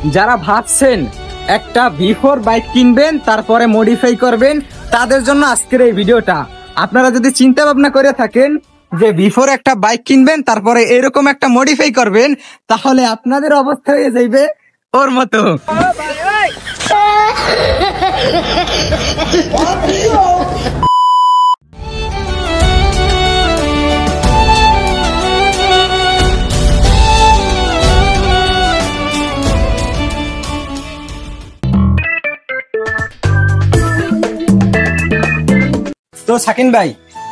যারা ভাবছেন একটা V4 বাইক কিনবেন তারপরে মডিফাই করবেন, তাদের জন্য আজকের এই ভিডিওটা। আপনারা যদি চিন্তা ভাবনা করে থাকেন যে V4 একটা বাইক কিনবেন তারপরে এরকম একটা মডিফাই করবেন, তাহলে আপনাদের অবস্থা হয়ে যাইবে ওর মতো। তো শাকিন ভাই,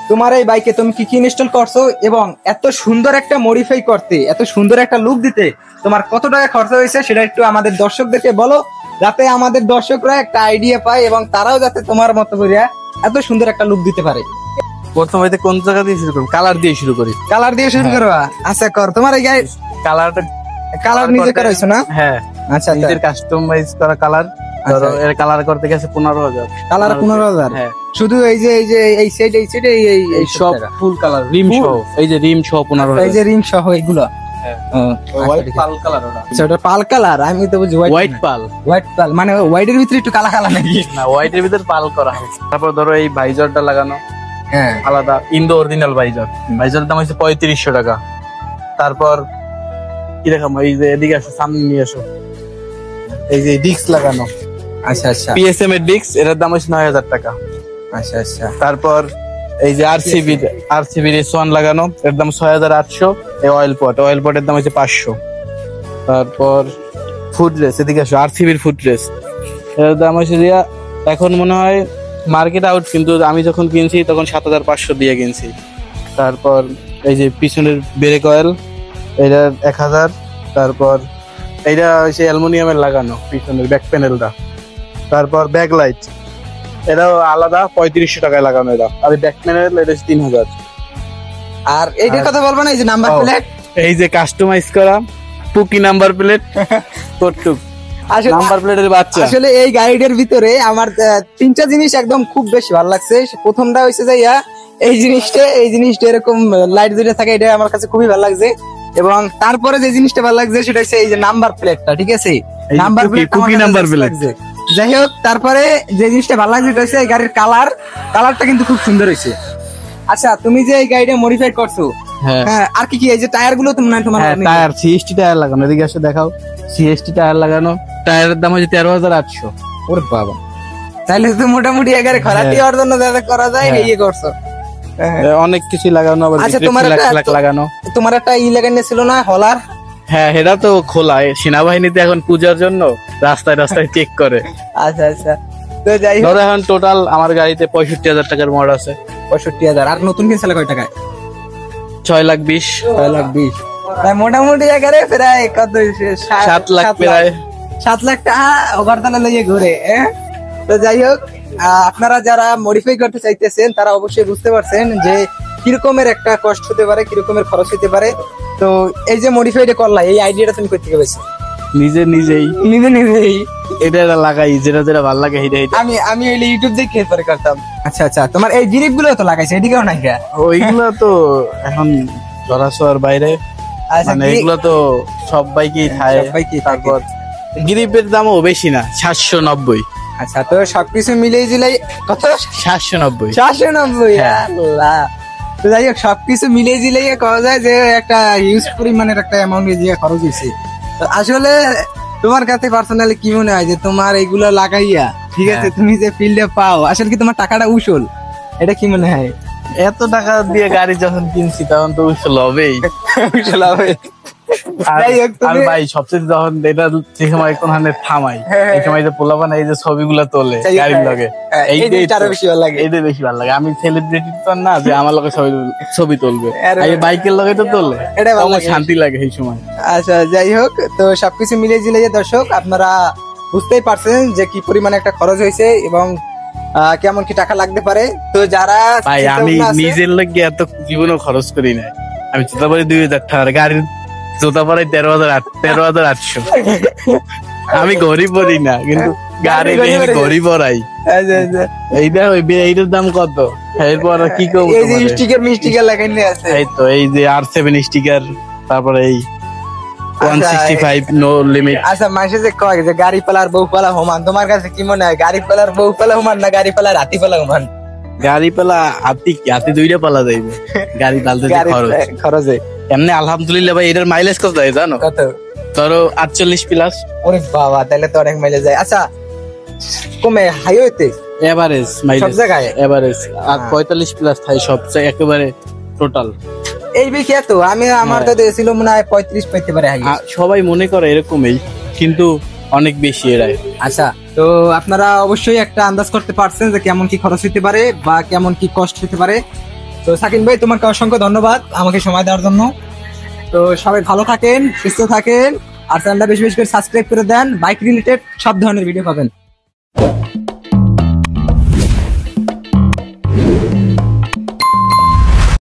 তোমার এই বাইকে তুমি কি কি ইনস্টল করছো এবং এত সুন্দর একটা মডিফাই করতে, এত সুন্দর একটা লুক দিতে তোমার কত টাকা খরচ হয়েছে সেটা একটু আমাদের দর্শকদেরকে বলো, যাতে আমাদের দর্শকরা একটা আইডিয়া পায় এবং তারাও যাতে তোমার মতো করে এত সুন্দর একটা লুক দিতে পারে। প্রথমে কোন জায়গা দিয়ে শুরু করব? কালার দিয়ে শুরু করি। কালার দিয়ে শুরু করবা? আচ্ছা কর। তোমার এই গায়ে কালারটা কালার নিজে করাইছো না? হ্যাঁ আচ্ছা, নিজের কাস্টমাইজ করা কালার। ধরো এর কালার করতে গেছে 15,000। কালার 15,000? হ্যাঁ। শুধু এই যে এই সেট এই সব ফুল কালার রিম সহ, এই যে রিম সহ 15,000। এই যে রিম সহ এগুলো হোয়াইট পাল কালার। ওটা পাল কালার, আমি তো বুঝি হোয়াইট পাল। হোয়াইট পাল মানে হোয়াইটের ভিতরে একটু কালা কালা নাকি? না, হোয়াইটের ভিতর পাল করা হয়েছে। তারপর ধরো এই ভাইজারটা লাগানো হ্যাঁ আলাদা, ইন্দো অরিজিনাল ভাইজার। ভাইজারের দাম হচ্ছে 3500 টাকা। তারপর কি দেখাম, এই যে এদিকে আসো, সামনে নিয়ে আসো, এই যে ডিস্ক লাগানো। আচ্ছা আচ্ছা। পিএসএম এর ডিস্ক, এটার দাম হচ্ছে 9,000 টাকা। আচ্ছা আচ্ছা। তারপর এই যে আরসিবি S1 লাগানো, এর দাম 6,800। এই অয়েল পটের দাম হচ্ছে 500। তারপর ফুটরেস, এদিকে আসো, আরসিবির ফুটরেস, এর দাম হচ্ছে দিয়া এখন মনে হয় মার্কেট আউট, কিন্তু আমি যখন কিনছি তখন 7,500 দিয়ে কিনছি। তারপর এই যে পিছনের ব্রেক অয়েল, এটা 1,000। তারপর এইটা হচ্ছে অ্যালুমিনিয়ামের লাগানো পিছনের ব্যাক প্যানেলটা। তারপর ব্যাক লাইট, এটাও আলাদা 3500 টাকায় লাগানো এটা। আর ব্যাক প্যানেল এটা 3,000। আর এইটার কথা বলবো না, এই যে নাম্বার প্লেট, এই যে কাস্টমাইজ করা পুকি নাম্বার প্লেট কটুক নাম্বার প্লেটের বাচ্চা। আসলে এই গাড়িটার ভিতরে আমার 3টা জিনিস একদম খুব বেশি ভালো লাগছে। প্রথমটা হইছে যাইয়া এই জিনিসটা এরকম লাইট দুটো থাকে, এটা আমার কাছে খুবই ভালো লাগছে। এবং তারপরে যে জিনিসটা ভালো লাগছে সেটা হচ্ছে এই যে নাম্বার প্লেটটা, ঠিক আছে? Number plate, পুকি number plate. যাই হোক, তারপরে যে জিনিসটা ভালো লাগছে সেটা হচ্ছে এই গাড়ির কালারটা কিন্তু খুব সুন্দর হয়েছে। আচ্ছা, তুমি যে এই গাড়িটা মডিফাই করছো, হ্যাঁ, আর কি কি এই যে টায়ার গুলো তোমার টায়ার সিএসটি টায়ার লাগানো, এদিকে এসে দেখাও, সিএসটি টায়ার লাগানো। টায়ারের দাম হচ্ছে 13,800। ওরে বাবা, তাহলে তো মোটামুটি এগারে খরাটি হওয়ার জন্য যা করা যায় ইয়ে করছো। অনেক কিছু লাগানো। আচ্ছা, তোমার একটা লাগানো ছিল না, হলার? হ্যাঁ, এটা তো খোলা। সেনাবাহিনীতে এখন পূজার জন্য রাস্তায় চেক করে। আচ্ছা আচ্ছা। তো যাই হোক, এখন টোটাল আমার গাড়িতে 65,000 টাকার মোড আছে। 65,000। আর নতুন কিনছিলে কয় টাকায়? 6,20,000। 6,20,000 তাই মোটামুটি এগারে প্রায় কত? 7 লাখ, প্রায় 7 লাখ টাকা ওভারতালে লইয়ে ঘুরে। তো যাই হোক, আপনারা যারা মডিফাই করতে চাইতেছেন তারা অবশ্যই বুঝতে পারছেন যে কিরকমের একটা কষ্ট হতে পারে, কিরকমের খরচ হতে পারে। তো এই যে মডিফাইটা করলা, এই আইডিয়াটা তুমি কই থেকে পেয়েছো? নিজেই এটা লাগাই, যেটা ভালো লাগে আমি ইউটিউব দেখে পরে করতাম। আচ্ছা আচ্ছা। তোমার এই জিরিপ গুলো তো লাগাইছে, এদিকেও নাই? ওইগুলো তো এখন ধরাছোঁয়ার বাইরে, মানে এগুলো তো সব বাইকেই থাকে। তারপর গ্রিপের দামও বেশি না, 790। আচ্ছা, তো সবকিছু মিলিয়ে দিলে কত? 790। 790? আল্লাহ। তো যাই হোক, সবকিছু মিলিয়ে দিলে করা যায় যে একটা হিউজ পরিমাণের একটা অ্যামাউন্ট দিয়ে খরচ হয়েছে। আসলে তোমার কাছে পার্সোনালি কি মনে হয় যে তোমার এইগুলো লাগাইয়া, ঠিক আছে, তুমি যে ফিল্ডে পাও, আসলে কি তোমার টাকাটা উসুল? এটা কি মনে হয়? এত টাকা দিয়ে গাড়ি যখন কিনছি তখন তো উসুল হবেই। উসুল হবে। আর ভাই সবচেয়ে যখন এটা যে সময় কোনখানে থামাই, এই সময় যে পোলাপান এই যে ছবিগুলো তোলে গাড়ির লগে, এইটা বেশি ভালো লাগে। আমি সেলিব্রিটি তো না যে আমার লগে ছবি তুলবে, বাইকের লগে তো তোলে, এটা আমার শান্তি লাগে এই সময়। আচ্ছা, যাই হোক, তো সবকিছু মিলিয়ে জিলিয়ে দর্শক আপনারা বুঝতেই পারছেন যে কি পরিমাণে একটা খরচ হয়েছে এবং কেমন কি টাকা লাগতে পারে। তো যারা ভাই, আমি নিজের লাগে এত জীবনও খরচ করি না। আমি জুতা পরে 2,000 টাকা, গাড়ির জুতা পরে 13,800। আমি গরিব বলি না, কিন্তু গাড়ি গরিব পরাই। এইটার দাম কত? এরপর কি করবো? স্টিকার লাগাইলে আছে, এই তো এই যে R7 স্টিকার, তারপরে এই 165 নো লিমিট। আচ্ছা, মানুষে যে কয় যে গাড়ি পালার বউ পালা সমান, তোমার কাছে কি মনে হয় গাড়ি পালার বউ পালা সমান না গাড়ি পালার হাতি পালা সমান? গাড়ি পালা হাতি হাতি দুইটা পালা যাইবে, গাড়ি পালতে যে খরচ খরচে এমনি আলহামদুলিল্লাহ ভাই এটার মাইলেজ কত যায় জানো? কত? ধরো 48 প্লাস। ওরে বাবা, তাহলে তো অনেক মাইলেজ যায়। আচ্ছা, কমে হাইওয়েতে এভারেজ সব মাইলেজ জায়গায় এভারেজ আর 45 প্লাস থাকে সব একেবারে টোটাল। এই বেশি এত? আমার তো ছিল মনে হয় 35 পেতে পারে হাইওয়ে। সবাই মনে করে এরকমই, কিন্তু অনেক বেশি এরাই। আচ্ছা, তো আপনারা অবশ্যই একটা আন্দাজ করতে পারছেন যে কেমন কি খরচ হতে পারে বা কেমন কি কষ্ট হতে পারে। তো সাকিন ভাই, তোমাকে অসংখ্য ধন্যবাদ আমাকে সময় দেওয়ার জন্য। তো সবাই ভালো থাকেন, সুস্থ থাকেন, আর চ্যানেলটা বেশি বেশি করে সাবস্ক্রাইব করে দেন। বাইক রিলেটেড সব ধরনের ভিডিও পাবেন।